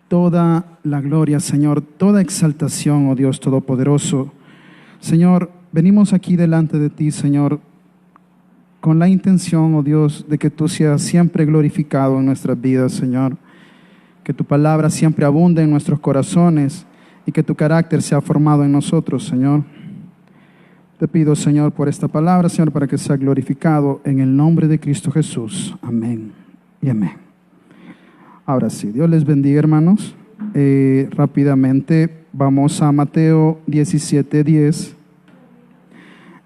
toda la gloria, Señor, toda exaltación, oh Dios Todopoderoso. Señor, venimos aquí delante de ti, Señor, con la intención, oh Dios, de que tú seas siempre glorificado en nuestras vidas, Señor. Que tu palabra siempre abunde en nuestros corazones y que tu carácter sea formado en nosotros, Señor. Te pido, Señor, por esta palabra, Señor, para que sea glorificado en el nombre de Cristo Jesús. Amén y amén. Ahora sí, Dios les bendiga, hermanos. Rápidamente vamos a Mateo 17:10,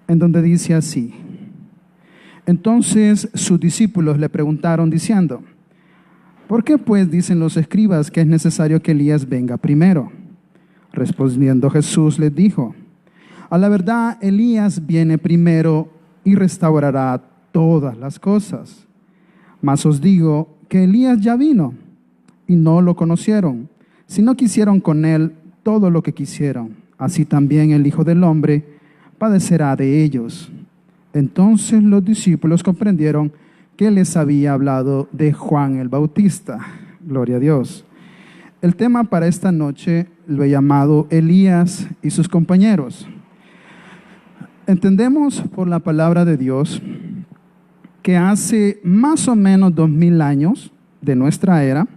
en donde dice así: Entonces sus discípulos le preguntaron diciendo: ¿por qué pues dicen los escribas que es necesario que Elías venga primero? Respondiendo Jesús les dijo: a la verdad, Elías viene primero y restaurará todas las cosas. Mas os digo que Elías ya vino y no lo conocieron, sino que hicieron con él todo lo que quisieron. Así también el Hijo del Hombre padecerá de ellos. Entonces los discípulos comprendieron que les había hablado de Juan el Bautista. Gloria a Dios. El tema para esta noche lo he llamado Elías y sus compañeros. Entendemos por la palabra de Dios que hace más o menos 2000 años de nuestra era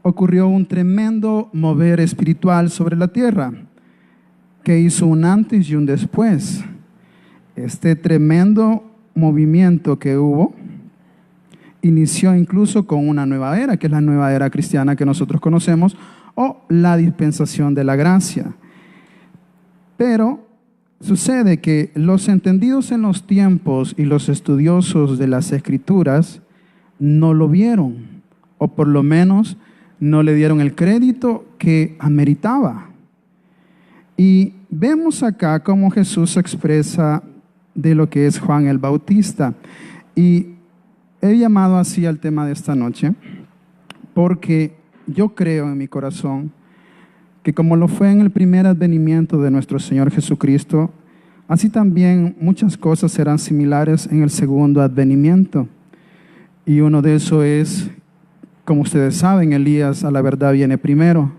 ocurrió un tremendo mover espiritual sobre la tierra que hizo un antes y un después. Este tremendo movimiento que hubo inició incluso con una nueva era, que es la nueva era cristiana que nosotros conocemos, o la dispensación de la gracia. Pero sucede que los entendidos en los tiempos y los estudiosos de las Escrituras no lo vieron, o por lo menos no le dieron el crédito que ameritaba. Y vemos acá cómo Jesús se expresa de lo que es Juan el Bautista. Y he llamado así al tema de esta noche porque yo creo en mi corazón que como lo fue en el primer advenimiento de nuestro Señor Jesucristo, así también muchas cosas serán similares en el segundo advenimiento. Y uno de eso es, como ustedes saben, Elías a la verdad viene primero.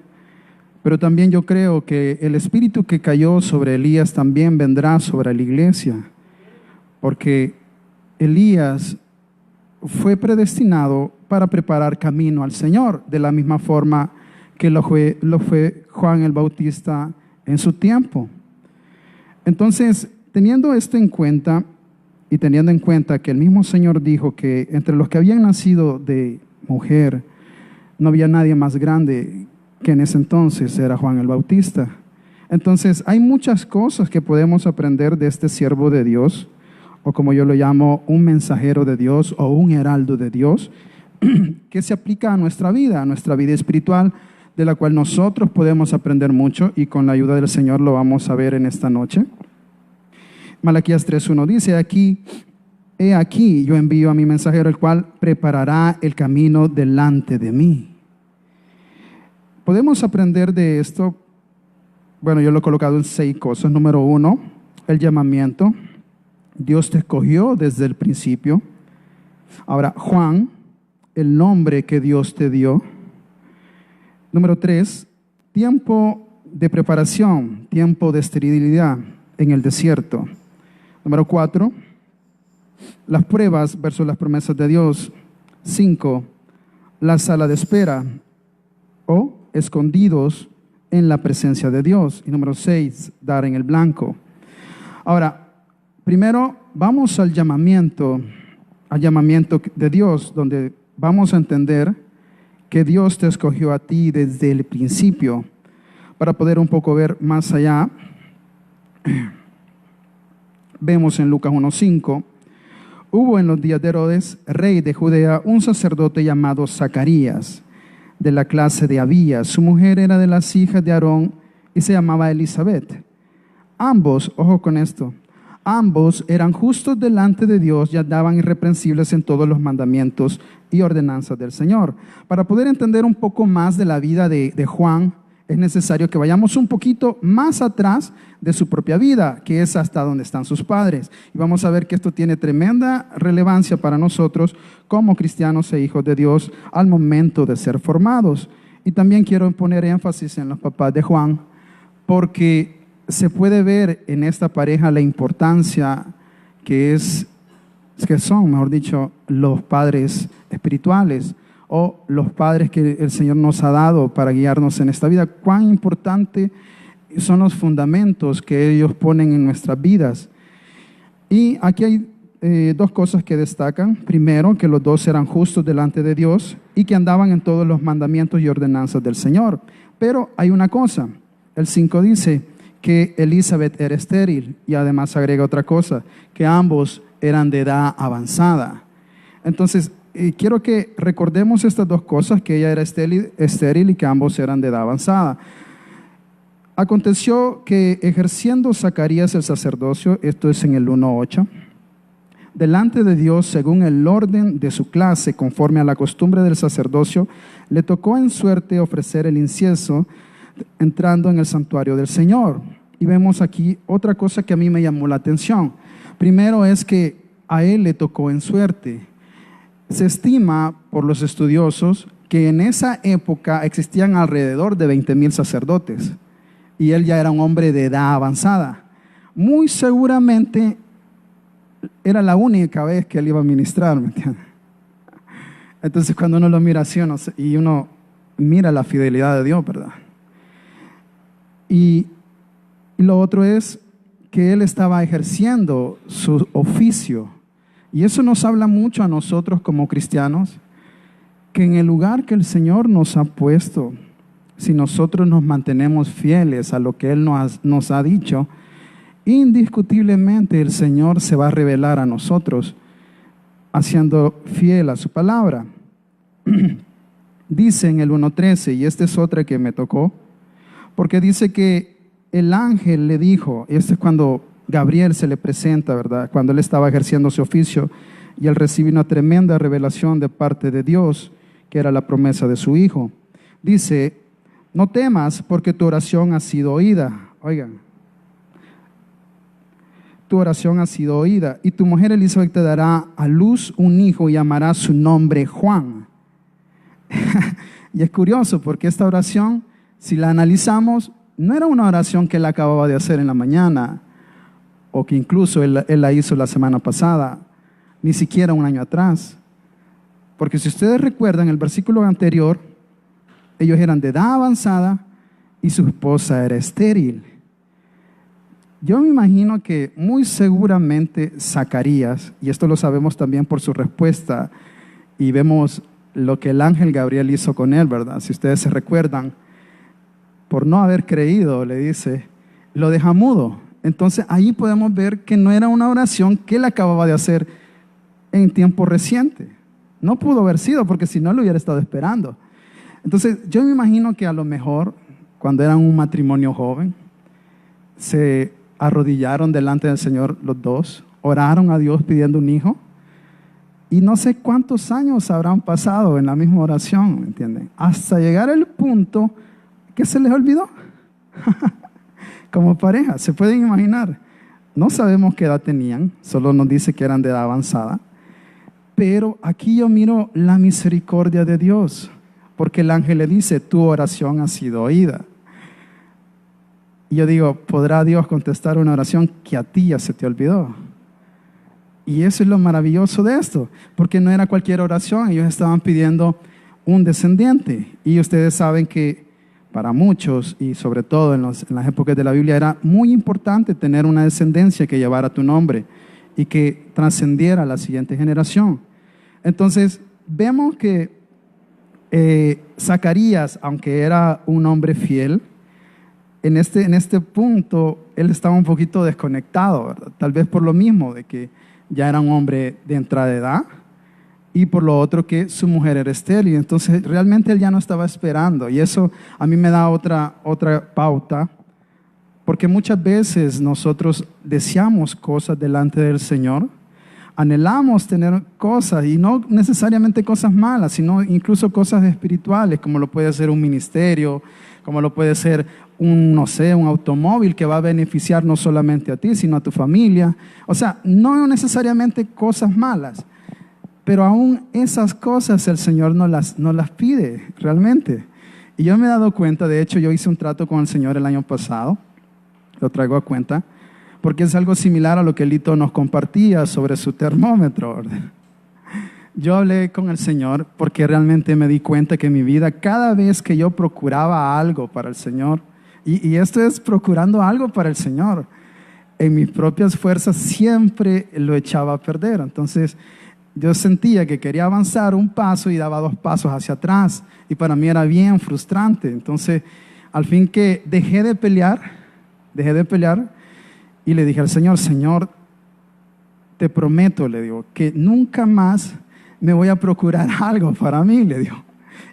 Pero también yo creo que el espíritu que cayó sobre Elías también vendrá sobre la iglesia. Porque Elías fue predestinado para preparar camino al Señor, de la misma forma que lo fue Juan el Bautista en su tiempo. Entonces, teniendo esto en cuenta y teniendo en cuenta que el mismo Señor dijo que entre los que habían nacido de mujer no había nadie más grande que en ese entonces era Juan el Bautista. Entonces, hay muchas cosas que podemos aprender de este siervo de Dios, o como yo lo llamo, un mensajero de Dios o un heraldo de Dios, que se aplica a nuestra vida espiritual, de la cual nosotros podemos aprender mucho y con la ayuda del Señor lo vamos a ver en esta noche. Malaquías 3:1 dice: He aquí, yo envío a mi mensajero, el cual preparará el camino delante de mí. Podemos aprender de esto, bueno, yo lo he colocado en 6 cosas. Número 1, el llamamiento. Dios te escogió desde el principio. Ahora, Juan, el nombre que Dios te dio. Número 3, tiempo de preparación, tiempo de esterilidad en el desierto. Número 4, las pruebas versus las promesas de Dios. 5, la sala de espera o escondidos en la presencia de Dios. Y número 6, dar en el blanco. Ahora, primero vamos al llamamiento de Dios, donde vamos a entender que Dios te escogió a ti desde el principio. Para poder un poco ver más allá, vemos en Lucas 1:5, hubo en los días de Herodes, rey de Judea, un sacerdote llamado Zacarías, de la clase de Abías. Su mujer era de las hijas de Aarón y se llamaba Elizabeth. Ambos, ojo con esto, ambos eran justos delante de Dios y andaban irreprensibles en todos los mandamientos y ordenanzas del Señor. Para poder entender un poco más de la vida de Juan, es necesario que vayamos un poquito más atrás de su propia vida, que es hasta donde están sus padres. Y vamos a ver que esto tiene tremenda relevancia para nosotros como cristianos e hijos de Dios al momento de ser formados. Y también quiero poner énfasis en los papás de Juan, porque se puede ver en esta pareja la importancia que son, mejor dicho, los padres espirituales o los padres que el Señor nos ha dado para guiarnos en esta vida. Cuán importante son los fundamentos que ellos ponen en nuestras vidas. Y aquí hay dos cosas que destacan. Primero, que los dos eran justos delante de Dios y que andaban en todos los mandamientos y ordenanzas del Señor. Pero hay una cosa, el 5 dice que Elizabeth era estéril y además agrega otra cosa, que ambos eran de edad avanzada. Entonces, quiero que recordemos estas dos cosas, que ella era estéril y que ambos eran de edad avanzada. Aconteció que ejerciendo Zacarías el sacerdocio, esto es en el 1:8, delante de Dios, según el orden de su clase, conforme a la costumbre del sacerdocio, le tocó en suerte ofrecer el incienso entrando en el santuario del Señor. Y vemos aquí otra cosa que a mí me llamó la atención. Primero es que a él le tocó en suerte. Se estima por los estudiosos que en esa época existían alrededor de 20,000 sacerdotes y él ya era un hombre de edad avanzada. Muy seguramente era la única vez que él iba a ministrar, ¿me entiendes? Entonces cuando uno lo mira así y uno mira la fidelidad de Dios, ¿verdad? Y lo otro es que él estaba ejerciendo su oficio. Y eso nos habla mucho a nosotros como cristianos, que en el lugar que el Señor nos ha puesto, si nosotros nos mantenemos fieles a lo que Él nos ha dicho, indiscutiblemente el Señor se va a revelar a nosotros, haciendo fiel a su palabra. Dice en el 1:13, y esta es otra que me tocó, porque dice que el ángel le dijo, y este es cuando Gabriel se le presenta, ¿verdad? Cuando él estaba ejerciendo su oficio y él recibe una tremenda revelación de parte de Dios, que era la promesa de su hijo. Dice, no temas porque tu oración ha sido oída. Oigan, tu oración ha sido oída y tu mujer Elizabeth te dará a luz un hijo y llamará su nombre Juan. Y es curioso porque esta oración, si la analizamos, no era una oración que él acababa de hacer en la mañana o que incluso él la hizo la semana pasada, ni siquiera un año atrás. Porque si ustedes recuerdan el versículo anterior, ellos eran de edad avanzada y su esposa era estéril. Yo me imagino que muy seguramente Zacarías, y esto lo sabemos también por su respuesta, y vemos lo que el ángel Gabriel hizo con él, ¿verdad? Si ustedes se recuerdan, por no haber creído, le dice, lo deja mudo. Entonces ahí podemos ver que no era una oración que él acababa de hacer en tiempo reciente. No pudo haber sido, porque si no lo hubiera estado esperando. Entonces yo me imagino que a lo mejor cuando eran un matrimonio joven, se arrodillaron delante del Señor los dos, oraron a Dios pidiendo un hijo, y no sé cuántos años habrán pasado en la misma oración, ¿me entienden? Hasta llegar al punto que se les olvidó. Como pareja, se pueden imaginar. No sabemos qué edad tenían, solo nos dice que eran de edad avanzada. Pero aquí yo miro la misericordia de Dios, porque el ángel le dice, tu oración ha sido oída. Y yo digo, ¿podrá Dios contestar una oración que a ti ya se te olvidó? Y eso es lo maravilloso de esto, porque no era cualquier oración, ellos estaban pidiendo un descendiente. Y ustedes saben que para muchos, y sobre todo en las épocas de la Biblia, era muy importante tener una descendencia que llevara tu nombre y que trascendiera a la siguiente generación. Entonces, vemos que Zacarías, aunque era un hombre fiel, en este punto, él estaba un poquito desconectado, ¿verdad? Tal vez por lo mismo, de que ya era un hombre de entrada de edad, y por lo otro que su mujer era estéril. Entonces realmente él ya no estaba esperando, y eso a mí me da otra pauta, porque muchas veces nosotros deseamos cosas delante del Señor, anhelamos tener cosas, y no necesariamente cosas malas, sino incluso cosas espirituales, como lo puede ser un ministerio, como lo puede ser un automóvil que va a beneficiar no solamente a ti, sino a tu familia. O sea, no necesariamente cosas malas, pero aún esas cosas el Señor no las pide realmente. Y yo me he dado cuenta, de hecho yo hice un trato con el Señor el año pasado, lo traigo a cuenta, porque es algo similar a lo que Lito nos compartía sobre su termómetro, ¿verdad? Yo hablé con el Señor porque realmente me di cuenta que en mi vida, cada vez que yo procuraba algo para el Señor, y esto es procurando algo para el Señor, en mis propias fuerzas siempre lo echaba a perder. Entonces yo sentía que quería avanzar un paso y daba 2 pasos hacia atrás, y para mí era bien frustrante. Entonces al fin que dejé de pelear y le dije al Señor: Señor, te prometo, le digo, que nunca más me voy a procurar algo para mí, le digo.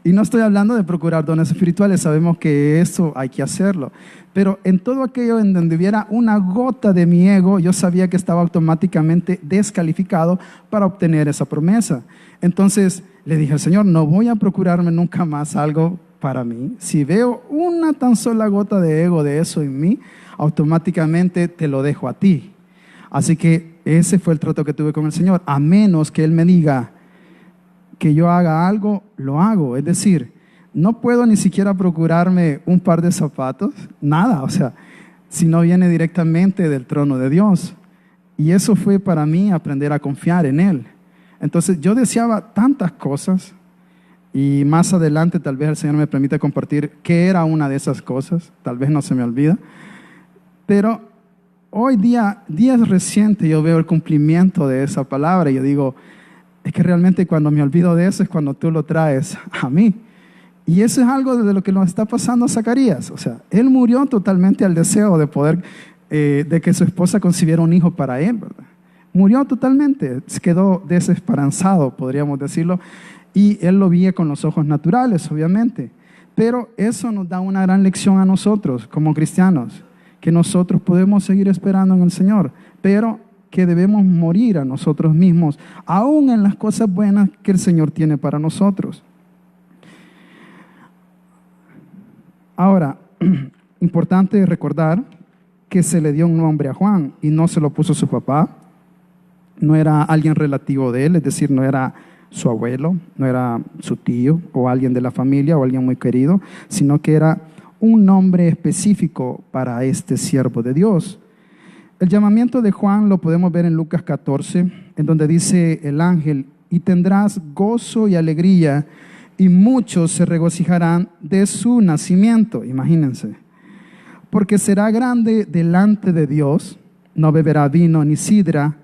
Y no estoy hablando de procurar dones espirituales, sabemos que eso hay que hacerlo. Pero en todo aquello en donde hubiera una gota de mi ego, yo sabía que estaba automáticamente descalificado para obtener esa promesa. Entonces le dije al Señor: no voy a procurarme nunca más algo para mí. Si veo una tan sola gota de ego de eso en mí, automáticamente te lo dejo a ti. Así que ese fue el trato que tuve con el Señor. A menos que Él me diga que yo haga algo, lo hago. Es decir, no puedo ni siquiera procurarme un par de zapatos, nada, o sea, si no viene directamente del trono de Dios. Y eso fue para mí aprender a confiar en Él. Entonces yo deseaba tantas cosas, y más adelante tal vez el Señor me permita compartir qué era una de esas cosas, tal vez no se me olvida, pero hoy día es reciente, yo veo el cumplimiento de esa palabra y yo digo: es que realmente cuando me olvido de eso es cuando tú lo traes a mí. Y eso es algo de lo que nos está pasando a Zacarías. O sea, él murió totalmente al deseo de poder, de que su esposa concibiera un hijo para él, ¿verdad? Murió totalmente, quedó desesperanzado, podríamos decirlo, y él lo veía con los ojos naturales, obviamente. Pero eso nos da una gran lección a nosotros como cristianos, que nosotros podemos seguir esperando en el Señor, pero que debemos morir a nosotros mismos, aún en las cosas buenas que el Señor tiene para nosotros. Ahora, importante recordar que se le dio un nombre a Juan y no se lo puso su papá, no era alguien relativo de él, es decir, no era su abuelo, no era su tío o alguien de la familia o alguien muy querido, sino que era un nombre específico para este siervo de Dios. El llamamiento de Juan lo podemos ver en Lucas 14, en donde dice el ángel: y tendrás gozo y alegría, y muchos se regocijarán de su nacimiento. Imagínense, porque será grande delante de Dios, no beberá vino ni sidra,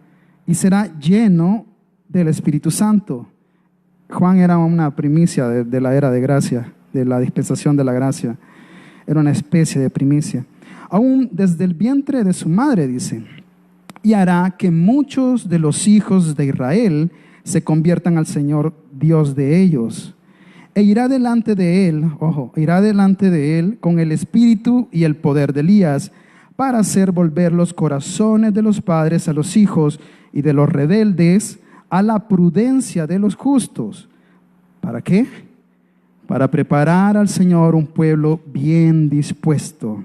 y será lleno del Espíritu Santo. Juan era una primicia de la era de gracia, de la dispensación de la gracia. Era una especie de primicia. Aún desde el vientre de su madre, dice, y hará que muchos de los hijos de Israel se conviertan al Señor Dios de ellos. E irá delante de él, irá delante de él con el espíritu y el poder de Elías, para hacer volver los corazones de los padres a los hijos y de los rebeldes a la prudencia de los justos. ¿Para qué? Para preparar al Señor un pueblo bien dispuesto.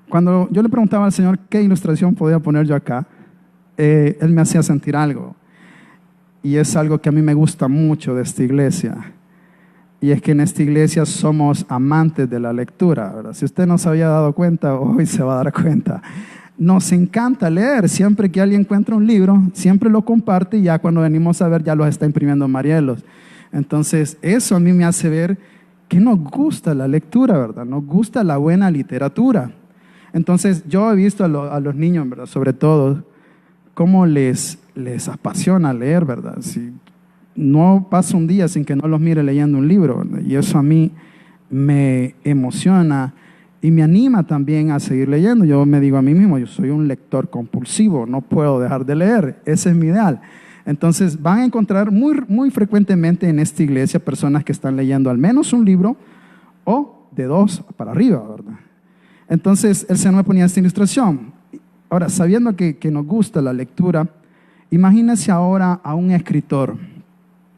Cuando yo le preguntaba al Señor qué ilustración podía poner yo acá, Él me hacía sentir algo. Y es algo que a mí me gusta mucho de esta iglesia. Y es que en esta iglesia somos amantes de la lectura, ¿verdad? Si usted no se había dado cuenta, hoy se va a dar cuenta. Nos encanta leer. Siempre que alguien encuentra un libro, siempre lo comparte, y ya cuando venimos a ver ya los está imprimiendo Marielos. Entonces eso a mí me hace ver que nos gusta la lectura, ¿verdad? Nos gusta la buena literatura. Entonces yo he visto a los niños, ¿verdad? Sobre todo, cómo les apasiona leer, ¿verdad? Si no pasa un día sin que no los mire leyendo un libro, ¿verdad? Y eso a mí me emociona y me anima también a seguir leyendo. Yo me digo a mí mismo: yo soy un lector compulsivo, no puedo dejar de leer, ese es mi ideal. Entonces van a encontrar muy frecuentemente en esta iglesia personas que están leyendo al menos un libro o de 2 para arriba, ¿verdad? Entonces el Señor me ponía esta ilustración. Ahora, sabiendo que nos gusta la lectura, imagínense ahora a un escritor,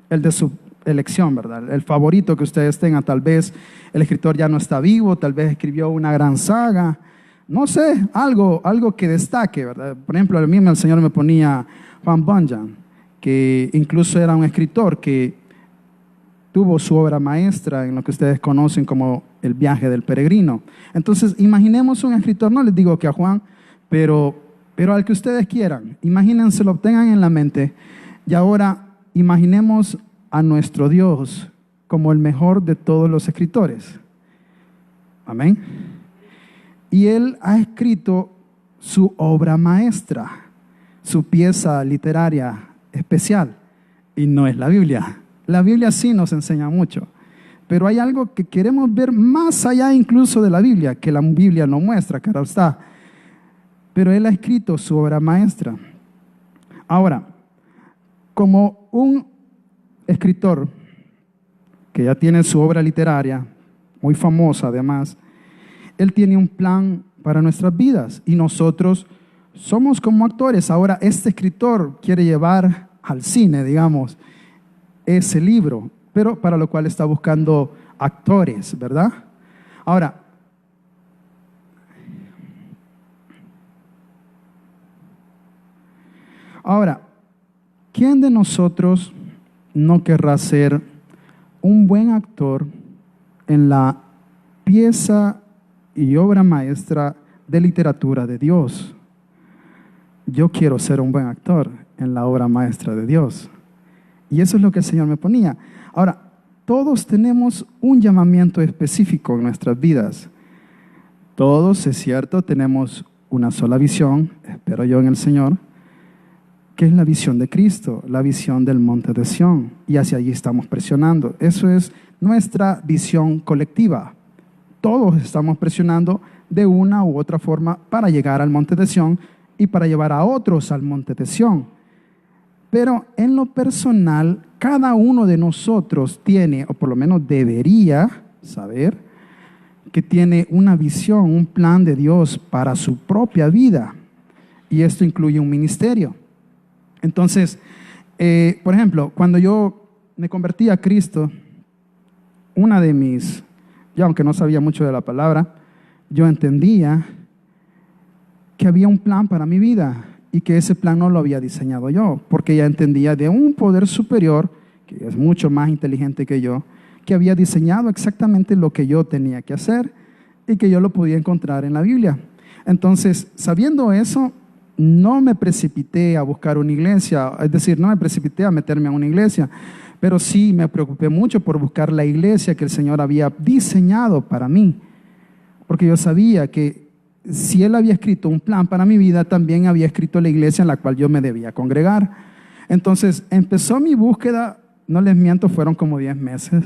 el de su elección, ¿verdad? El favorito que ustedes tengan. Tal vez el escritor ya no está vivo, tal vez escribió una gran saga, no sé, algo que destaque, ¿verdad? Por ejemplo, a mí el Señor me ponía Juan Bunyan, que incluso era un escritor que tuvo su obra maestra en lo que ustedes conocen como el viaje del peregrino. Entonces, imaginemos un escritor, no les digo que a Juan, pero al que ustedes quieran. Imagínenselo, tengan en la mente. Y ahora, imaginemos a nuestro Dios como el mejor de todos los escritores. Amén. Y Él ha escrito su obra maestra, su pieza literaria especial, y no es la Biblia. La Biblia sí nos enseña mucho, pero hay algo que queremos ver más allá incluso de la Biblia, que la Biblia no muestra, claro está. Pero Él ha escrito su obra maestra. Ahora, como un escritor que ya tiene su obra literaria, muy famosa además, Él tiene un plan para nuestras vidas y nosotros somos como actores. Ahora, este escritor quiere llevar al cine, digamos, ese libro, pero para lo cual está buscando actores, ¿verdad? Ahora, ¿quién de nosotros no querrá ser un buen actor en la pieza y obra maestra de literatura de Dios? Yo quiero ser un buen actor en la obra maestra de Dios. Y eso es lo que el Señor me ponía. Ahora, todos tenemos un llamamiento específico en nuestras vidas. Todos, es cierto, tenemos una sola visión, espero yo en el Señor, que es la visión de Cristo, la visión del monte de Sión. Y hacia allí estamos presionando. Eso es nuestra visión colectiva. Todos estamos presionando de una u otra forma para llegar al monte de Sión y para llevar a otros al monte de Sión. Pero en lo personal, cada uno de nosotros tiene, o por lo menos debería saber, que tiene una visión, un plan de Dios para su propia vida. Y esto incluye un ministerio. Entonces, por ejemplo, cuando yo me convertí a Cristo, una de mis, yo aunque no sabía mucho de la palabra, yo entendía que había un plan para mi vida y que ese plan no lo había diseñado yo, porque ya entendía de un poder superior, que es mucho más inteligente que yo, que había diseñado exactamente lo que yo tenía que hacer y que yo lo podía encontrar en la Biblia. Entonces, sabiendo eso, no me precipité a buscar una iglesia, es decir, no me precipité a meterme a una iglesia, pero sí me preocupé mucho por buscar la iglesia que el Señor había diseñado para mí, porque yo sabía que si Él había escrito un plan para mi vida, también había escrito la iglesia en la cual yo me debía congregar. Entonces empezó mi búsqueda, no les miento, fueron como 10 meses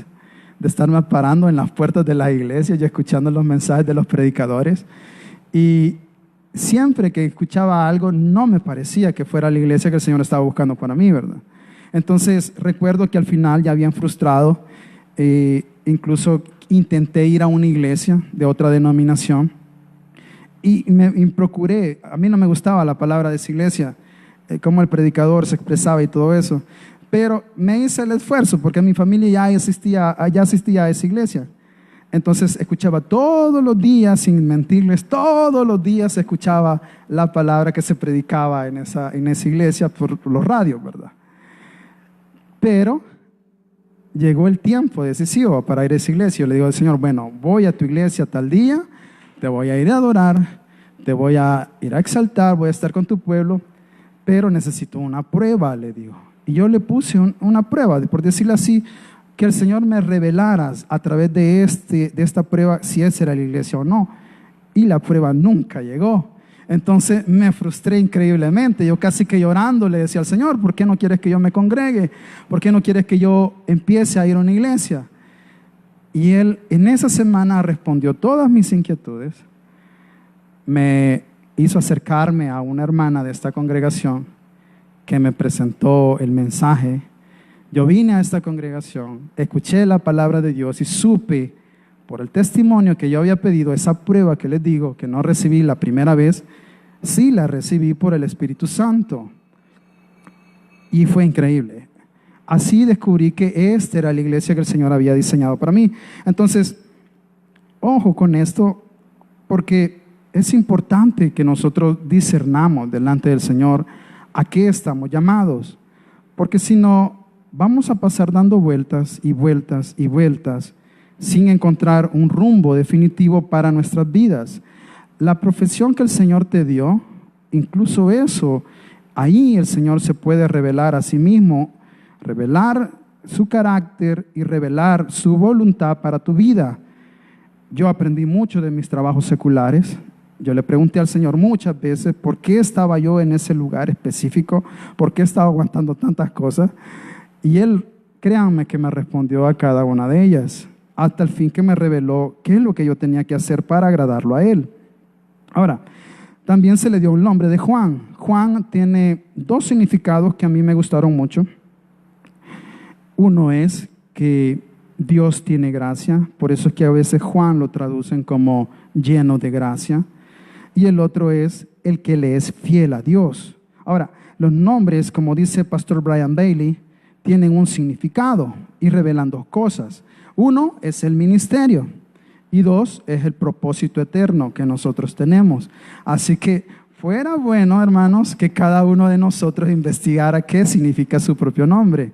de estarme parando en las puertas de la iglesia y escuchando los mensajes de los predicadores. Y siempre que escuchaba algo, no me parecía que fuera la iglesia que el Señor estaba buscando para mí, ¿verdad? Entonces recuerdo que al final, ya bien frustrado, incluso intenté ir a una iglesia de otra denominación. Y procuré, a mí no me gustaba la palabra de esa iglesia, cómo el predicador se expresaba y todo eso, pero me hice el esfuerzo porque mi familia ya asistía a esa iglesia. Entonces escuchaba todos los días, sin mentirles, todos los días escuchaba la palabra que se predicaba en esa iglesia por los radios, ¿verdad? Pero llegó el tiempo decisivo para ir a esa iglesia. Yo le digo al Señor, bueno, voy a tu iglesia tal día, te voy a ir a adorar, te voy a ir a exaltar, voy a estar con tu pueblo, pero necesito una prueba, le digo. Y yo le puse una prueba, por decirlo así, que el Señor me revelara a través de esta prueba si esa era la iglesia o no. Y la prueba nunca llegó. Entonces me frustré increíblemente. Yo casi que llorando le decía al Señor, ¿por qué no quieres que yo me congregue? ¿Por qué no quieres que yo empiece a ir a una iglesia? Y Él en esa semana respondió todas mis inquietudes. Me hizo acercarme a una hermana de esta congregación que me presentó el mensaje. Yo vine a esta congregación, escuché la palabra de Dios y supe por el testimonio que yo había pedido, esa prueba que les digo que no recibí la primera vez, sí la recibí por el Espíritu Santo. Y fue increíble. Así descubrí que esta era la iglesia que el Señor había diseñado para mí. Entonces, ojo con esto, porque es importante que nosotros discernamos delante del Señor a qué estamos llamados. Porque si no, vamos a pasar dando vueltas y vueltas y vueltas sin encontrar un rumbo definitivo para nuestras vidas. La profesión que el Señor te dio, incluso eso, ahí el Señor se puede revelar a sí mismo, revelar su carácter y revelar su voluntad para tu vida. Yo aprendí mucho de mis trabajos seculares. Yo le pregunté al Señor muchas veces por qué estaba yo en ese lugar específico, por qué estaba aguantando tantas cosas. Y Él, créanme que me respondió a cada una de ellas, hasta el fin que me reveló qué es lo que yo tenía que hacer para agradarlo a Él. Ahora, también se le dio el nombre de Juan. Juan tiene dos significados que a mí me gustaron mucho. Uno es que Dios tiene gracia, por eso es que a veces Juan lo traducen como lleno de gracia. Y el otro es el que le es fiel a Dios. Ahora, los nombres, como dice Pastor Brian Bailey, tienen un significado y revelan dos cosas. Uno es el ministerio y dos es el propósito eterno que nosotros tenemos. Así que fuera bueno, hermanos, que cada uno de nosotros investigara qué significa su propio nombre.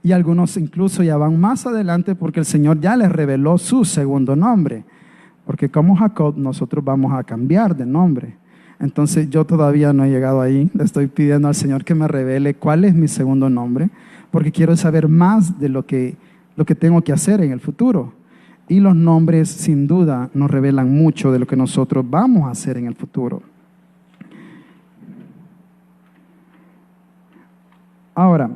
Y algunos incluso ya van más adelante porque el Señor ya les reveló su segundo nombre. Porque como Jacob nosotros vamos a cambiar de nombre. Entonces yo todavía no he llegado ahí. Le estoy pidiendo al Señor que me revele cuál es mi segundo nombre. Porque quiero saber más de lo que tengo que hacer en el futuro. Y los nombres sin duda nos revelan mucho de lo que nosotros vamos a hacer en el futuro. Ahora,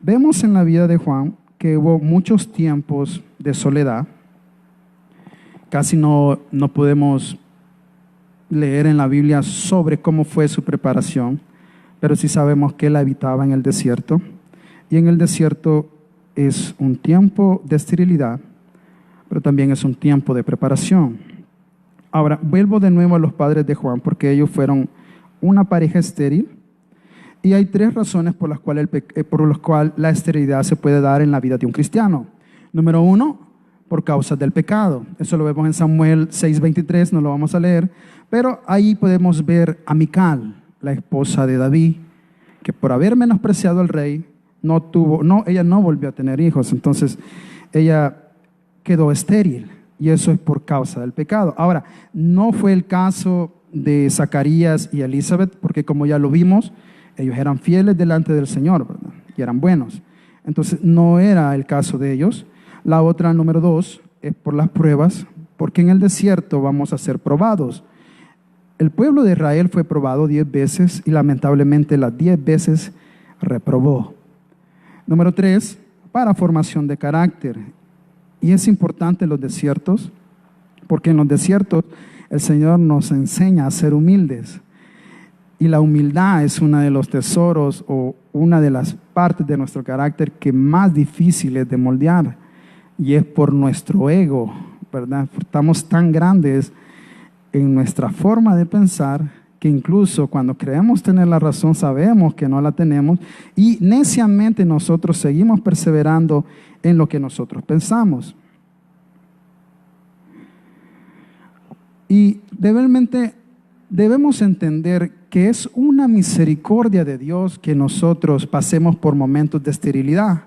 vemos en la vida de Juan que hubo muchos tiempos de soledad. Casi no podemos leer en la Biblia sobre cómo fue su preparación, pero sí sabemos que él habitaba en el desierto. Y en el desierto es un tiempo de esterilidad, pero también es un tiempo de preparación. Ahora, vuelvo de nuevo a los padres de Juan, porque ellos fueron una pareja estéril. Y hay tres razones por las cuales la esterilidad se puede dar en la vida de un cristiano. Número uno, por causa del pecado. Eso lo vemos en Samuel 6:23, no lo vamos a leer, pero ahí podemos ver a Mical, la esposa de David, que por haber menospreciado al rey, ella no volvió a tener hijos, entonces ella quedó estéril, y eso es por causa del pecado. Ahora, no fue el caso de Zacarías y Elizabeth, porque como ya lo vimos, ellos eran fieles delante del Señor, ¿verdad? Y eran buenos. Entonces, no era el caso de ellos. La otra, número dos, es por las pruebas, porque en el desierto vamos a ser probados. El pueblo de Israel fue probado 10 veces y lamentablemente las 10 veces reprobó. Número tres, para formación de carácter. Y es importante en los desiertos, porque en los desiertos el Señor nos enseña a ser humildes. Y la humildad es uno de los tesoros o una de las partes de nuestro carácter que más difícil es de moldear. Y es por nuestro ego, ¿verdad? Estamos tan grandes en nuestra forma de pensar que incluso cuando creemos tener la razón sabemos que no la tenemos y neciamente nosotros seguimos perseverando en lo que nosotros pensamos. Y realmente debemos entender que es una misericordia de Dios que nosotros pasemos por momentos de esterilidad.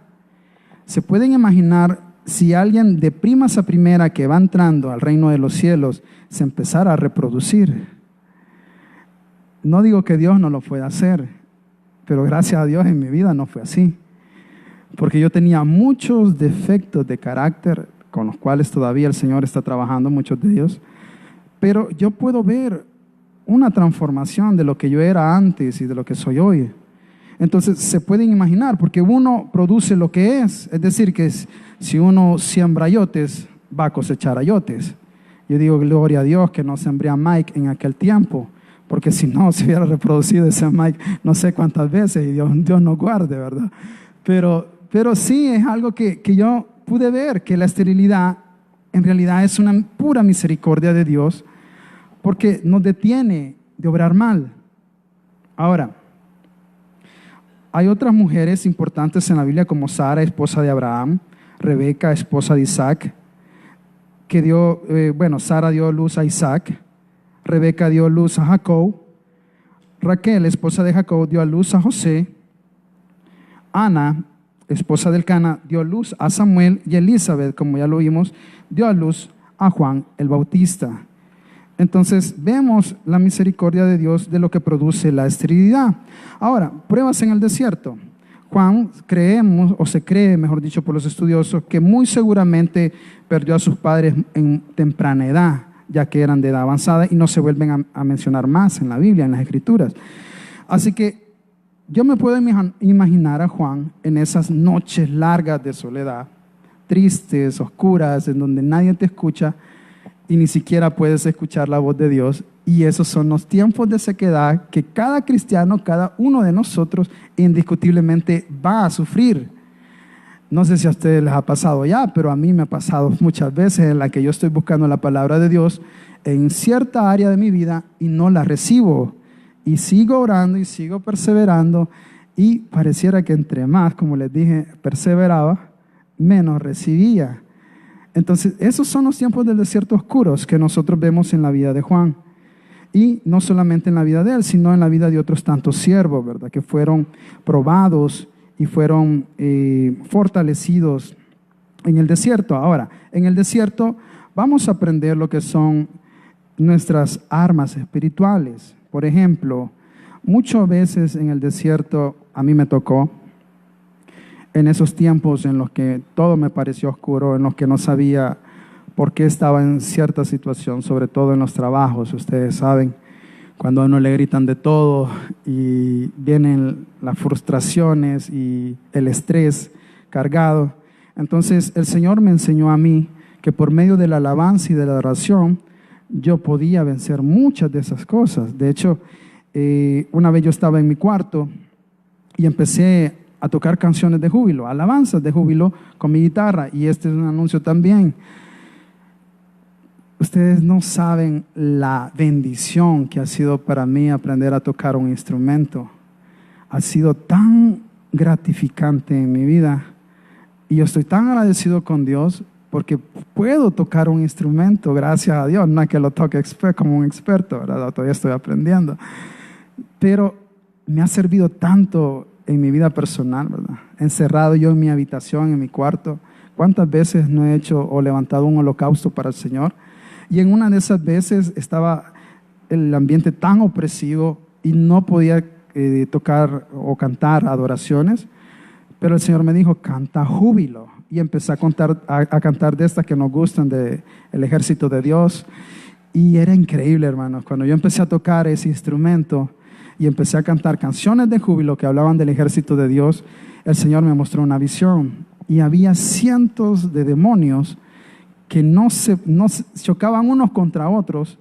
¿Se pueden imaginar si alguien de primas a primera que va entrando al reino de los cielos se empezara a reproducir? No digo que Dios no lo pueda hacer, pero gracias a Dios en mi vida no fue así. Porque yo tenía muchos defectos de carácter con los cuales todavía el Señor está trabajando, muchos de ellos. Pero yo puedo ver una transformación de lo que yo era antes y de lo que soy hoy. Entonces se pueden imaginar, porque uno produce lo que es decir, que si uno siembra ayotes, va a cosechar ayotes. Yo digo gloria a Dios que no sembré a Mike en aquel tiempo, porque si no se hubiera reproducido ese Mike no sé cuántas veces y Dios nos guarde, ¿verdad? Pero sí es algo que yo pude ver, que la esterilidad en realidad es una pura misericordia de Dios, porque nos detiene de obrar mal. Ahora, hay otras mujeres importantes en la Biblia como Sara, esposa de Abraham, Rebeca, esposa de Isaac, que Sara dio luz a Isaac, Rebeca dio luz a Jacob, Raquel, esposa de Jacob, dio a luz a José, Ana, esposa del Cana, dio luz a Samuel, y Elizabeth, como ya lo vimos, dio a luz a Juan el Bautista. Entonces vemos la misericordia de Dios de lo que produce la esterilidad. Ahora, pruebas en el desierto. Juan, creemos, o se cree, mejor dicho, por los estudiosos, que muy seguramente perdió a sus padres en temprana edad, ya que eran de edad avanzada y no se vuelven a mencionar más en la Biblia, en las Escrituras. Así que yo me puedo imaginar a Juan en esas noches largas de soledad, tristes, oscuras, en donde nadie te escucha y ni siquiera puedes escuchar la voz de Dios. Y esos son los tiempos de sequedad que cada cristiano, cada uno de nosotros, indiscutiblemente va a sufrir. No sé si a ustedes les ha pasado ya, pero a mí me ha pasado muchas veces en la que yo estoy buscando la palabra de Dios en cierta área de mi vida y no la recibo. Y sigo orando y sigo perseverando, y pareciera que entre más, como les dije, perseveraba, menos recibía. Entonces, esos son los tiempos del desierto oscuros que nosotros vemos en la vida de Juan. Y no solamente en la vida de él, sino en la vida de otros tantos siervos, ¿verdad? Que fueron probados y fueron fortalecidos en el desierto. Ahora, en el desierto vamos a aprender lo que son nuestras armas espirituales. Por ejemplo, muchas veces en el desierto, a mí me tocó, en esos tiempos en los que todo me pareció oscuro, en los que no sabía por qué estaba en cierta situación, sobre todo en los trabajos. Ustedes saben, cuando a uno le gritan de todo y vienen las frustraciones y el estrés cargado. Entonces el Señor me enseñó a mí que por medio de la alabanza y de la oración yo podía vencer muchas de esas cosas. De hecho, una vez yo estaba en mi cuarto y empecé a tocar canciones de júbilo, alabanzas de júbilo con mi guitarra, y este es un anuncio también. Ustedes no saben la bendición que ha sido para mí aprender a tocar un instrumento. Ha sido tan gratificante en mi vida, y yo estoy tan agradecido con Dios porque puedo tocar un instrumento, gracias a Dios. No es que lo toque como un experto, ¿verdad? Todavía estoy aprendiendo, pero me ha servido tanto en mi vida personal, ¿verdad? Encerrado yo en mi habitación, en mi cuarto, ¿cuántas veces no he hecho o levantado un holocausto para el Señor? Y en una de esas veces estaba el ambiente tan opresivo y no podía tocar o cantar adoraciones, pero el Señor me dijo, canta júbilo. Y empecé a cantar de estas que nos gustan, de el ejército de Dios. Y era increíble, hermanos, cuando yo empecé a tocar ese instrumento y empecé a cantar canciones de júbilo que hablaban del ejército de Dios, el Señor me mostró una visión. Y había cientos de demonios que no se chocaban unos contra otros,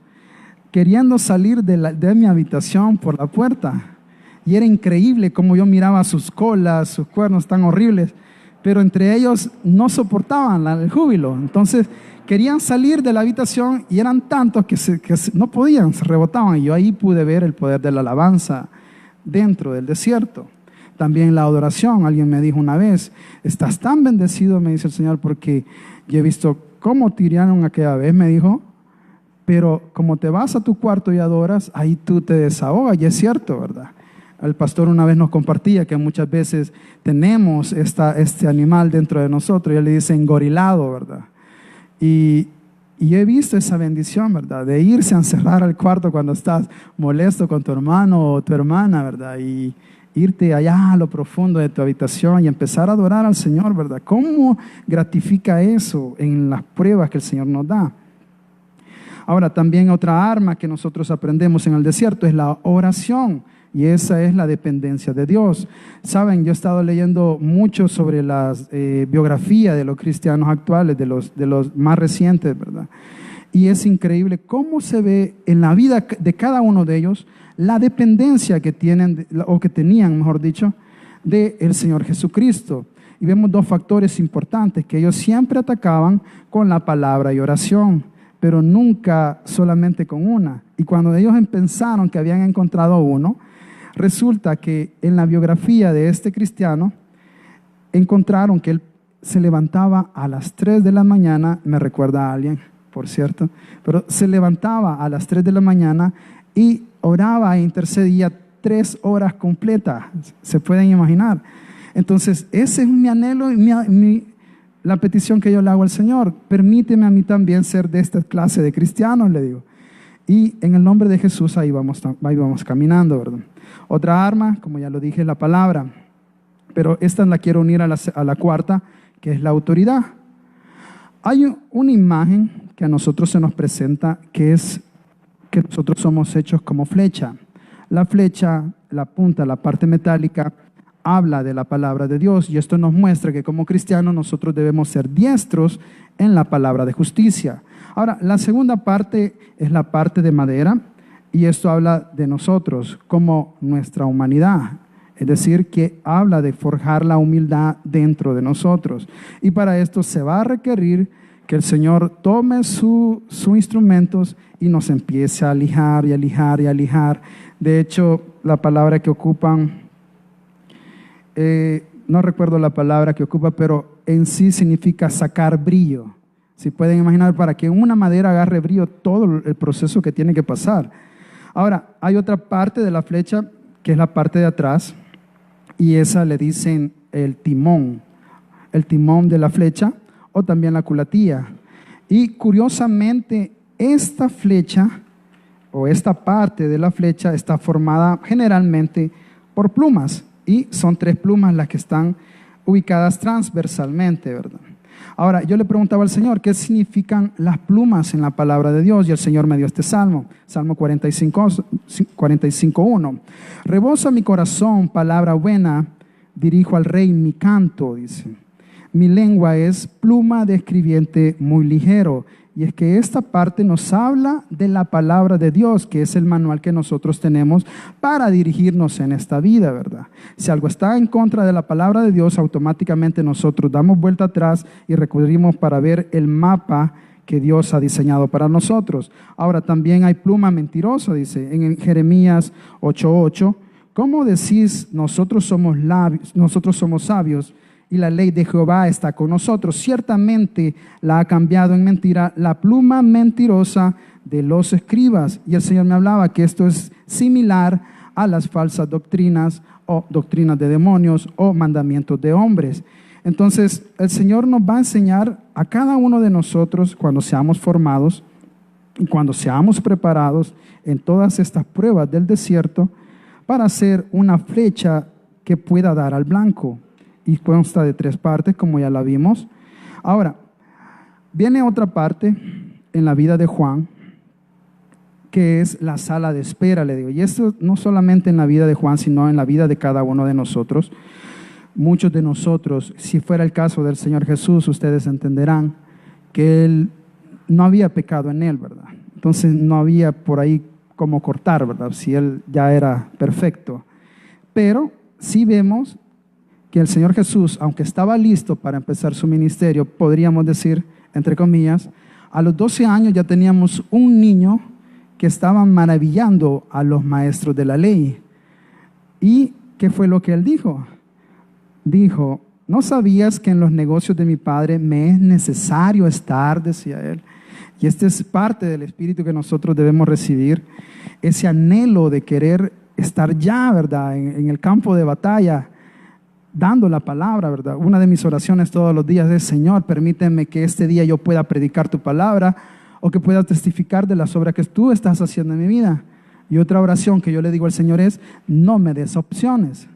queriendo salir de mi habitación por la puerta. Y era increíble cómo yo miraba sus colas, sus cuernos tan horribles, pero entre ellos no soportaban el júbilo. Entonces querían salir de la habitación y eran tantos que no podían, se rebotaban. Y yo ahí pude ver el poder de la alabanza dentro del desierto. También la adoración. Alguien me dijo una vez, estás tan bendecido, me dice el Señor, porque yo he visto cómo tiraron aquella vez, me dijo, pero como te vas a tu cuarto y adoras, ahí tú te desahogas. Y es cierto, ¿verdad? El pastor una vez nos compartía que muchas veces tenemos este animal dentro de nosotros, y él le dice engorilado, ¿verdad? Y yo he visto esa bendición, ¿verdad? De irse a encerrar al cuarto cuando estás molesto con tu hermano o tu hermana, ¿verdad? Y irte allá a lo profundo de tu habitación y empezar a adorar al Señor, ¿verdad? ¿Cómo gratifica eso en las pruebas que el Señor nos da? Ahora, también otra arma que nosotros aprendemos en el desierto es la oración. Y esa es la dependencia de Dios. Saben, yo he estado leyendo mucho sobre las biografías de los cristianos actuales, de los más recientes, ¿verdad? Y es increíble cómo se ve en la vida de cada uno de ellos la dependencia que tienen, o que tenían, mejor dicho, del Señor Jesucristo. Y vemos dos factores importantes, que ellos siempre atacaban con la palabra y oración, pero nunca solamente con una. Y cuando ellos pensaron que habían encontrado uno, resulta que en la biografía de este cristiano encontraron que él se levantaba a las 3 de la mañana, me recuerda a alguien, por cierto, pero se levantaba a las 3 de la mañana y oraba e intercedía 3 horas completas, se pueden imaginar. Entonces, ese es mi anhelo y la petición que yo le hago al Señor. Permíteme a mí también ser de esta clase de cristianos, le digo. Y en el nombre de Jesús ahí vamos caminando, ¿verdad? Otra arma, como ya lo dije, es la palabra. Pero esta la quiero unir a la cuarta, que es la autoridad. Hay una imagen que a nosotros se nos presenta, que es que nosotros somos hechos como flecha. La flecha, la punta, la parte metálica, habla de la palabra de Dios, y esto nos muestra que como cristianos nosotros debemos ser diestros en la palabra de justicia. Ahora, la segunda parte es la parte de madera, y esto habla de nosotros como nuestra humanidad. Es decir, que habla de forjar la humildad dentro de nosotros. Y para esto se va a requerir que el Señor tome sus instrumentos y nos empiece a lijar y a lijar y a lijar. De hecho, la palabra que ocupan, no recuerdo la palabra que ocupa, pero en sí significa sacar brillo. Si pueden imaginar, para que una madera agarre brillo, todo el proceso que tiene que pasar. Ahora, hay otra parte de la flecha, que es la parte de atrás, y esa le dicen el timón de la flecha, o también la culatilla. Y curiosamente, esta flecha o esta parte de la flecha está formada generalmente por plumas, y son 3 plumas las que están ubicadas transversalmente, ¿verdad? Ahora, yo le preguntaba al Señor, ¿qué significan las plumas en la palabra de Dios? Y el Señor me dio este salmo, Salmo 45:1. Rebosa mi corazón palabra buena, dirijo al rey mi canto, dice. Mi lengua es pluma de escribiente muy ligero. Y es que esta parte nos habla de la palabra de Dios, que es el manual que nosotros tenemos para dirigirnos en esta vida, ¿verdad? Si algo está en contra de la palabra de Dios, automáticamente nosotros damos vuelta atrás y recurrimos para ver el mapa que Dios ha diseñado para nosotros. Ahora, también hay pluma mentirosa, dice en Jeremías 8:8. ¿Cómo decís, nosotros somos sabios? Y la ley de Jehová está con nosotros? Ciertamente la ha cambiado en mentira la pluma mentirosa de los escribas. Y el Señor me hablaba que esto es similar a las falsas doctrinas o doctrinas de demonios o mandamientos de hombres. Entonces el Señor nos va a enseñar a cada uno de nosotros, cuando seamos formados y cuando seamos preparados en todas estas pruebas del desierto, para hacer una flecha que pueda dar al blanco. Y consta de 3 partes, como ya la vimos. Ahora, viene otra parte en la vida de Juan, que es la sala de espera, le digo. Y esto no solamente en la vida de Juan, sino en la vida de cada uno de nosotros. Muchos de nosotros, si fuera el caso del Señor Jesús, ustedes entenderán que Él no había pecado en Él, ¿verdad? Entonces no había por ahí cómo cortar, ¿verdad? Si Él ya era perfecto. Pero sí vemos que el Señor Jesús, aunque estaba listo para empezar su ministerio, podríamos decir, entre comillas, a los 12 años ya teníamos un niño que estaba maravillando a los maestros de la ley. ¿Y qué fue lo que él dijo? Dijo, ¿no sabías que en los negocios de mi padre me es necesario estar? Decía él. Y este es parte del espíritu que nosotros debemos recibir, ese anhelo de querer estar ya, ¿verdad?, en el campo de batalla, dando la palabra, ¿verdad? Una de mis oraciones todos los días es, Señor, permíteme que este día yo pueda predicar tu palabra, o que pueda testificar de las obras que tú estás haciendo en mi vida. Y otra oración que yo le digo al Señor es, no me des opciones,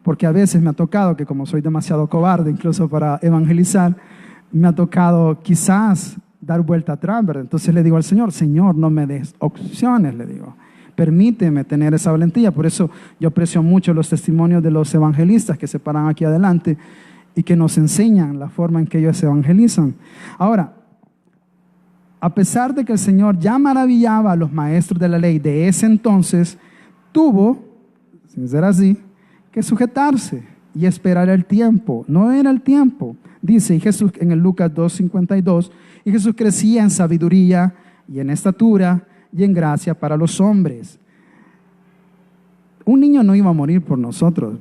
porque a veces me ha tocado que, como soy demasiado cobarde incluso para evangelizar, me ha tocado quizás dar vuelta atrás, ¿verdad? Entonces le digo al Señor, Señor, no me des opciones, le digo. Permíteme tener esa valentía. Por eso yo aprecio mucho los testimonios de los evangelistas que se paran aquí adelante y que nos enseñan la forma en que ellos evangelizan. Ahora, a pesar de que el Señor ya maravillaba a los maestros de la ley de ese entonces, tuvo, sin ser así, que sujetarse y esperar el tiempo. No era el tiempo. Dice Jesús en el Lucas 2:52, y Jesús crecía en sabiduría y en estatura y en gracia para los hombres. Un niño no iba a morir por nosotros,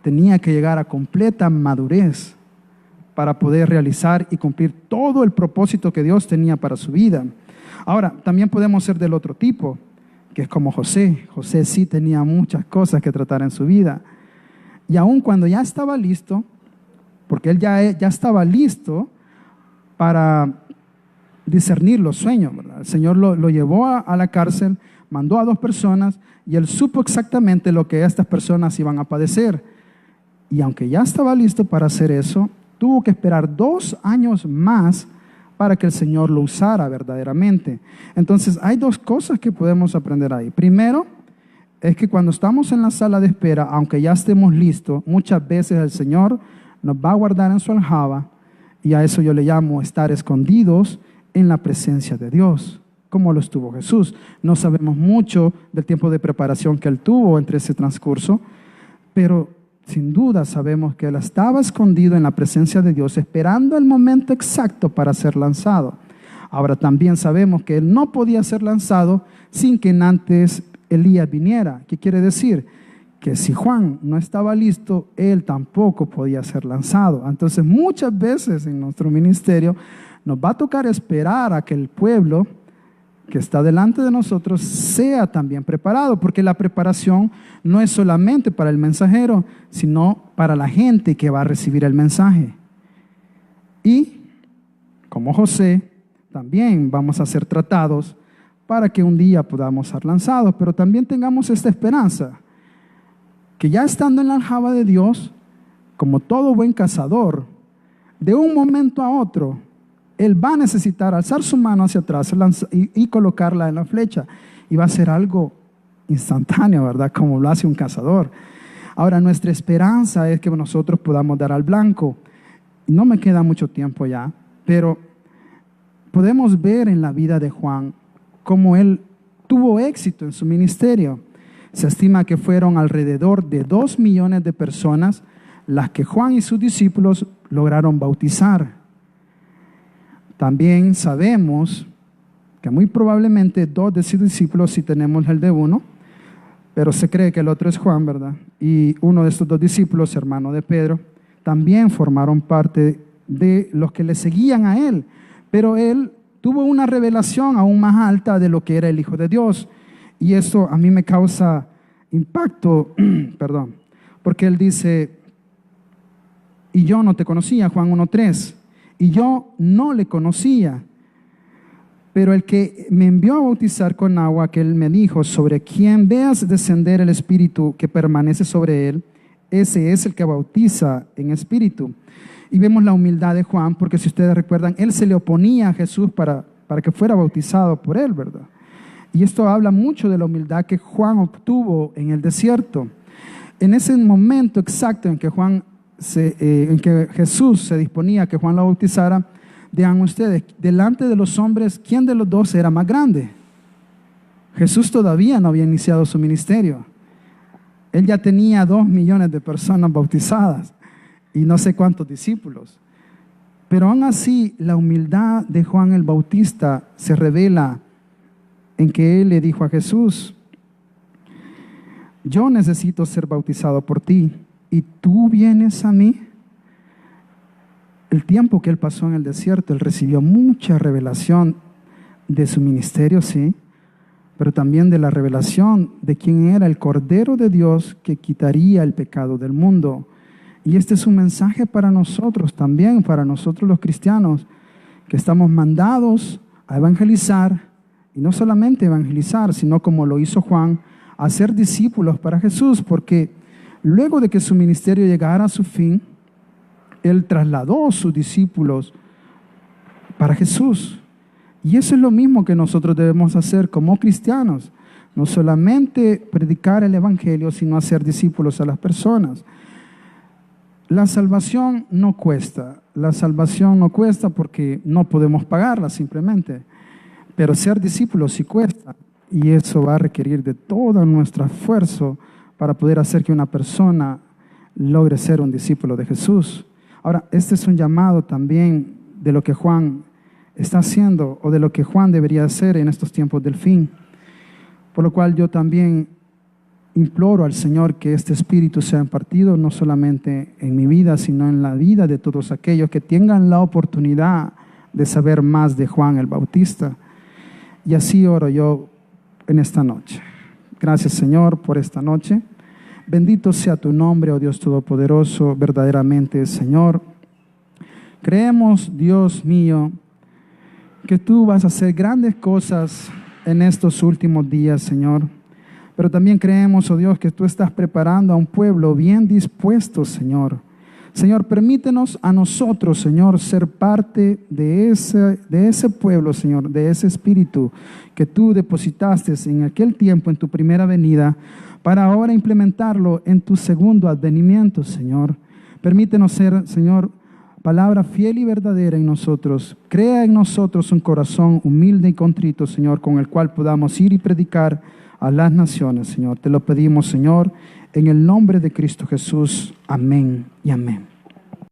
tenía que llegar a completa madurez para poder realizar y cumplir todo el propósito que Dios tenía para su vida. Ahora, también podemos ser del otro tipo, que es como José. José sí tenía muchas cosas que tratar en su vida. Y aun cuando ya estaba listo, porque él ya estaba listo para discernir los sueños, ¿verdad? El Señor lo llevó a la cárcel, mandó a 2 personas y él supo exactamente lo que estas personas iban a padecer. Y aunque ya estaba listo para hacer eso, tuvo que esperar 2 años más para que el Señor lo usara verdaderamente. Entonces hay 2 cosas que podemos aprender ahí. Primero, es que cuando estamos en la sala de espera, aunque ya estemos listos, muchas veces el Señor nos va a guardar en su aljaba, y a eso yo le llamo estar escondidos en la presencia de Dios, como lo estuvo Jesús. No sabemos mucho del tiempo de preparación que él tuvo entre ese transcurso, pero sin duda sabemos que él estaba escondido en la presencia de Dios, esperando el momento exacto para ser lanzado. Ahora también sabemos que él no podía ser lanzado sin que antes Elías viniera. ¿Qué quiere decir? Que si Juan no estaba listo, él tampoco podía ser lanzado. Entonces muchas veces en nuestro ministerio nos va a tocar esperar a que el pueblo que está delante de nosotros sea también preparado, porque la preparación no es solamente para el mensajero, sino para la gente que va a recibir el mensaje. Y como José, también vamos a ser tratados para que un día podamos ser lanzados, pero también tengamos esta esperanza, que ya estando en la aljaba de Dios, como todo buen cazador, de un momento a otro, él va a necesitar alzar su mano hacia atrás y colocarla en la flecha, y va a ser algo instantáneo, ¿verdad? Como lo hace un cazador. Ahora, nuestra esperanza es que nosotros podamos dar al blanco. No me queda mucho tiempo ya, pero podemos ver en la vida de Juan cómo él tuvo éxito en su ministerio. Se estima que fueron alrededor de 2 millones de personas las que Juan y sus discípulos lograron bautizar. También sabemos que muy probablemente 2 de sus discípulos, si tenemos el de uno, pero se cree que el otro es Juan, ¿verdad? Y uno de estos 2 discípulos, hermano de Pedro, también formaron parte de los que le seguían a él. Pero él tuvo una revelación aún más alta de lo que era el Hijo de Dios. Y eso a mí me causa impacto, perdón, porque él dice, y yo no te conocía, Juan 1:3, y yo no le conocía, pero el que me envió a bautizar con agua, que él me dijo, sobre quien veas descender el Espíritu que permanece sobre él, ese es el que bautiza en Espíritu. Y vemos la humildad de Juan, porque si ustedes recuerdan, él se le oponía a Jesús para que fuera bautizado por él, ¿verdad? Y esto habla mucho de la humildad que Juan obtuvo en el desierto. En ese momento exacto en que Jesús se disponía a que Juan lo bautizara, digan ustedes, delante de los hombres, ¿quién de los 2 era más grande? Jesús todavía no había iniciado su ministerio. Él ya tenía 2 millones de personas bautizadas y no sé cuántos discípulos. Pero aún así, la humildad de Juan el Bautista se revela en que él le dijo a Jesús, yo necesito ser bautizado por ti, ¿y tú vienes a mí? El tiempo que él pasó en el desierto, él recibió mucha revelación de su ministerio, sí, pero también de la revelación de quién era el Cordero de Dios que quitaría el pecado del mundo. Y este es un mensaje para nosotros también, para nosotros los cristianos, que estamos mandados a evangelizar, y no solamente evangelizar, sino como lo hizo Juan, a ser discípulos para Jesús, porque luego de que su ministerio llegara a su fin, él trasladó a sus discípulos para Jesús. Y eso es lo mismo que nosotros debemos hacer como cristianos. No solamente predicar el evangelio, sino hacer discípulos a las personas. La salvación no cuesta. La salvación no cuesta porque no podemos pagarla simplemente. Pero ser discípulos sí cuesta. Y eso va a requerir de todo nuestro esfuerzo para poder hacer que una persona logre ser un discípulo de Jesús. Ahora, este es un llamado también de lo que Juan está haciendo o de lo que Juan debería hacer en estos tiempos del fin. Por lo cual yo también imploro al Señor que este espíritu sea impartido no solamente en mi vida, sino en la vida de todos aquellos que tengan la oportunidad de saber más de Juan el Bautista. Y así oro yo en esta noche. Gracias, Señor, por esta noche. Bendito sea tu nombre, oh Dios Todopoderoso, verdaderamente, Señor. Creemos, Dios mío, que tú vas a hacer grandes cosas en estos últimos días, Señor. Pero también creemos, oh Dios, que tú estás preparando a un pueblo bien dispuesto, Señor. Señor, permítenos a nosotros, Señor, ser parte de ese pueblo, Señor, de ese espíritu que tú depositaste en aquel tiempo, en tu primera venida, para ahora implementarlo en tu segundo advenimiento, Señor. Permítenos ser, Señor, palabra fiel y verdadera en nosotros. Crea en nosotros un corazón humilde y contrito, Señor, con el cual podamos ir y predicar a las naciones, Señor. Te lo pedimos, Señor, en el nombre de Cristo Jesús. Amén y amén.